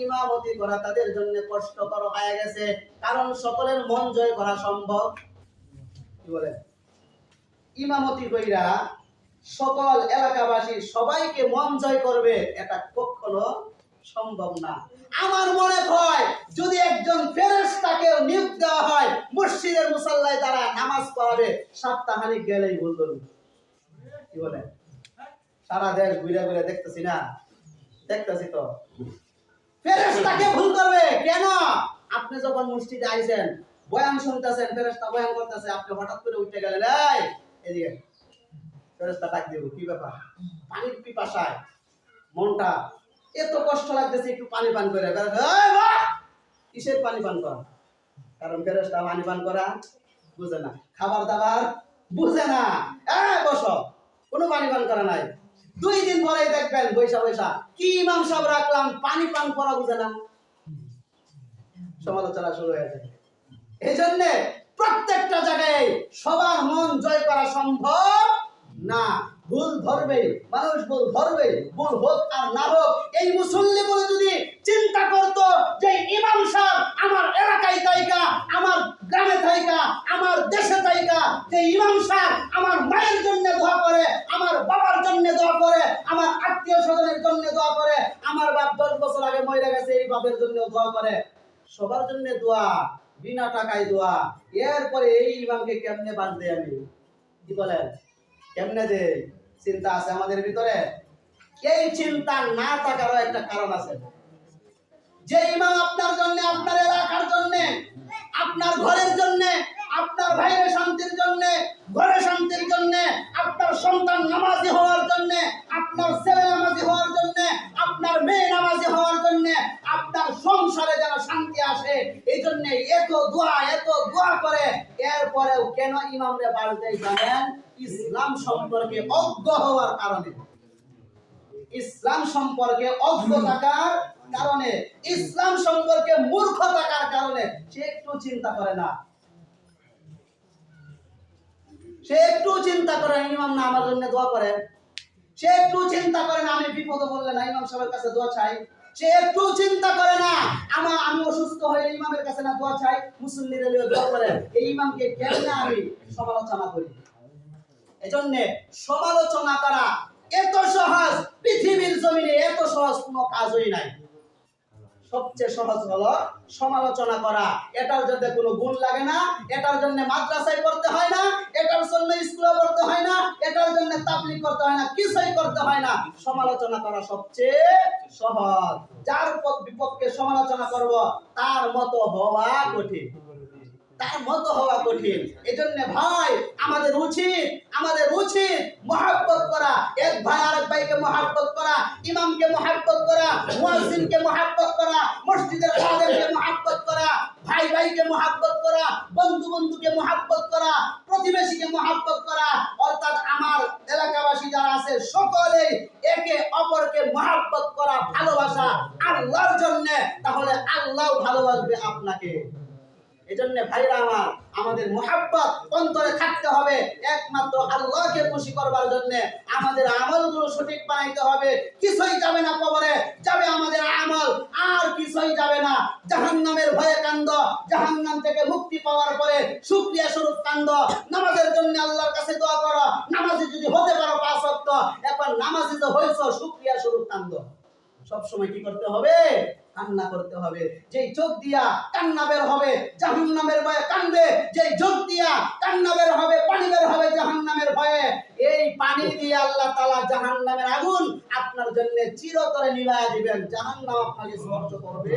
ইমামতি করা তাদের জন্য কষ্টকর হয়ে গেছে, কারণ সকলের মন জয় করা সম্ভব কি বলে? ইমামতি কইরা সকল এলাকাবাসী সবাইকে মন জয় করবে, এটা কখনো সম্ভব না। আমার মনে হয় যদি একজন ফেরেশতাকে নিয়োগ দেওয়া হয় মসজিদের মুসাল্লায় তারা নামাজ পড়াবে, সপ্তাহখানিক গেলেই ভুল ধরবে। কি বলে? সারা দেশ ঘুরে ঘুরে দেখতেছি না, দেখতেছি তো ফেরেশতাকে ভুল করবে কেন? আপনি যখন মসজিদে আইছেন, বয়ান শুনতেছেন, ফেরেশতা বয়ান করতেছে, আপনি হঠাৎ করে উঠে গেলেন, এই এদিকে, ফেরেশতা ডাক দিব, কি ব্যাপার? পানির পিপাসায় মনটা এত কষ্ট লাগতেছে, একটু পানি পান করে। কিসের পানি পান করা? কারণ ফেরেশতা পানি পান করা বুঝে না, খাবার দাবার বুঝে না। বসো, কোনো পানি পান করা নাই। 2 দিন পরে দেখবেন বৈশা বৈশা কি ইমাম সাহেব রাখলাম, পানি পান করা বুঝে না, সমালোচনা শুরু হয়ে যায়। এই জন্য প্রত্যেকটা জায়গায় সবার মন জয় করা সম্ভব না। ভুল ধরবে মানুষ, ভুল ধরবে, ভুল হোক আর না হোক। এই মুসল্লিগুলো যদি চিন্তা করত যে ইমাম সাহেব আমার এলাকায় থাইকা, আমার গ্রামে থাইকা, আমার দেশে থাইকা, যে ইমাম সাহেব আমার মায়ের জন্য দোয়া করে, আমার বাবার জন্য দোয়া করে, আমার আত্মীয় স্বজনের জন্য দোয়া করে, আমার বাপ 10 বছর আগে মরে গেছে এই বাপের জন্য দোয়া করে, সবার জন্য দোয়া, বিনা টাকায় দোয়া, এরপরে এই ইমামকে কেমনে বাদ দেই আমি? কি বলেন? কেমনে দে? চিন্তা আছে আমাদের ভিতরে? এই চিন্তা না থাকারও একটা কারণ আছে। যে ইমাম আপনার জন্য, আপনার এলাকার জন্য, আপনার ঘরের জন্য, আপনার ভাইয়ের শান্তির জন্য, ঘরে শান্তির জন্য, আপনার সন্তান নামাজি হওয়ার জন্য, আপনার ছেলে নামাজি হওয়ার জন্য, আপনার মেয়ে নামাজি হওয়ার জন্য, আপনার সংসারে যেন শান্তি আসে, এই জন্য এত দোয়া করে, এরপরেও কেন ইমামরে বাড়তে জানেন? ইসলাম সম্পর্কে অজ্ঞ হওয়ার কারণে, ইসলাম সম্পর্কে অজ্ঞ থাকার কারণে, ইসলাম সম্পর্কে মূর্খ থাকার কারণে সে একটু চিন্তা করে না। সে একটু চিন্তা করে ইমাম না আমার জন্য দোয়া করে, সে একটু চিন্তা করে না আমি বিপদে পড়লে না ইমাম সাহেবের কাছে দোয়া চাই, সে একটু চিন্তা করে না আমি অসুস্থ হয়ে ইমামের কাছে না দোয়া চাই, মুসল্লিরা দোয়া করে, এই ইমামকে কেন আমি সমালোচনা করি? এজন্য সমালোচনা করা এত সহজ, পৃথিবীর জমিনে এত সহজ কোনো কাজই নাই। সবচেয়ে সহজ হলো সমালোচনা করা। এটার জন্য কোনো গুণ লাগে না, এটার জন্য মাদ্রাসায় পড়তে হয় না, এটার জন্য স্কুলে পড়তে হয় না, এটার জন্য তাবলীগ করতে হয় না, কিছুই করতে হয় না। সমালোচনা করা সবচেয়ে সহজ। যার বিপক্ষে সমালোচনা করব তার মতো হওয়া কঠিন, তার মতো হওয়া কঠিন। এজন্য ভাই আমাদের উচিত মহব্বত করা, এক ভাই আরেক ভাইকে মহব্বত করা, ইমামকে মহব্বত করা, মুয়াজ্জিনকে মহব্বত করা, মসজিদের খাদেমকে মহব্বত করা, ভাই ভাইকে মহব্বত করা, বন্ধু বন্ধুকে মহব্বত করা, প্রতিবেশীকে মহব্বত করা, অর্থাৎ আমার এলাকাবাসী যারা আছে সকলেই একে অপরকে মহব্বত করা, ভালোবাসা আল্লাহর জন্য, তাহলে আল্লাহ ভালোবাসবে আপনাকে। এজন্য ভাইরা আমার, আমাদের মুহাব্বত অন্তরে থাকতে হবে একমাত্র আল্লাহকে খুশি করবার জন্য। আমাদের আমলগুলো সঠিক বানাইতে হবে। কিছুই যাবে না কবরে, যাবে আমাদের আমল, আর কিছুই যাবে না। জাহান্নামের ভয়ে কান্দ, জাহান্নাম থেকে মুক্তি পাওয়ার পরে শুকরিয়া স্বরূপ কান্দ, নামাজের জন্য আল্লাহর কাছে দোয়া করো। নামাজি যদি হতে পারো 5 ওয়াক্ত, এখন নামাজি তো হইছো, শুকরিয়া স্বরূপ কান্দ। সব সময় কি করতে হবে? কান্না করতে হবে। যেই চোখ দিয়া কান্না বের হবে জাহান্নামের ভয়ে কাঁদবে, যেই চোখ দিয়া কান্না বের হবে, পানি বের হবে জাহান্নামের ভয়ে, এই পানি দিয়ে আল্লাহ তাআলা জাহান্নামের আগুন আপনার জন্য চিরতরে নিভায়া দিবেন। জাহান্নাম আপনাকে স্পর্শ করবে